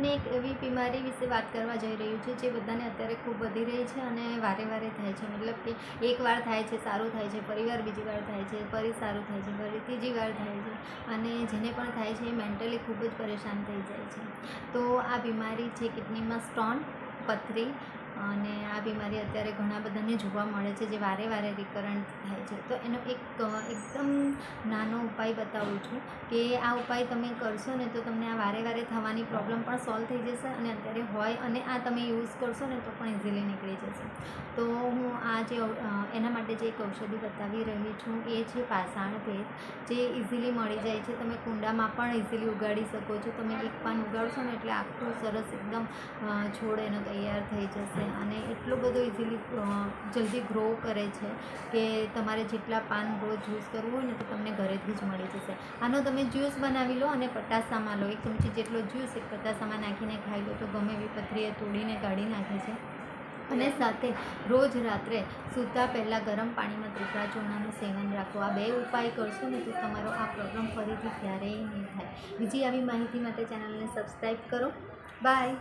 તમને એક એવી બીમારી વિશે વાત કરવા જઈ રહ્યું છું જે બધાને અત્યારે ખૂબ વધી રહી છે અને વારે વારે થાય છે, મતલબ કે એકવાર થાય છે સારું થાય છે, ફરીવાર બીજી વાર થાય છે, ફરી સારું થાય છે, ફરી ત્રીજી વાર થાય છે અને જેને પણ થાય છે એ મેન્ટલી ખૂબ જ પરેશાન થઈ જાય છે। તો આ બીમારી છે કિડનીમાં સ્ટોન, પથરી અને આ બીમારી અત્યારે ઘણા બધાને જોવા મળે છે જે વારે વારે રિકરન્ટ થાય છે। તો એનો એક એકદમ નાનો ઉપાય બતાવું છું કે આ ઉપાય તમે કરશો ને તો તમને આ વારે વારે થવાની પ્રોબ્લેમ પણ સોલ્વ થઈ જશે અને અત્યારે હોય અને આ તમે યુઝ કરશો ને તો પણ ઇઝીલી નીકળી જશે। તો હું આ જે એના માટે જે એક ઔષધિ બતાવી રહી છું એ છે પાષાણ ભેદ, જે ઇઝીલી મળી જાય છે। તમે કુંડામાં પણ ઇઝીલી ઉગાડી શકો છો। તમે એક પાન ઉગાડશો ને એટલે આખું સરસ એકદમ છોડ એનો તૈયાર થઈ જશે અને એટલો બધો ઇઝીલી જલ્દી ગ્રો કરે છે કે તમારે જેટલા પાન રોજ યુઝ કરવું હોય ને તો તમને ઘરેથી જ મળી જશે। આનો તમે જ્યુસ બનાવી લો અને પટાસામાં લો, 1 ચમચી જેટલો જ્યુસ એક પટાસામાં નાખીને ખાઈ લો તો ગમે એવી પથરી એ તોડીને કાઢી નાખે છે। અને સાથે રોજ રાત્રે સૂતા પહેલાં ગરમ પાણીમાં ત્રિફળા ચૂર્ણનું સેવન રાખો। આ 2 ઉપાય કરશો ને તો તમારો આ પ્રોબ્લેમ ફરીથી ક્યારેય નહીં થાય। બીજી આવી માહિતી માટે ચેનલને સબસ્ક્રાઈબ કરો। બાય।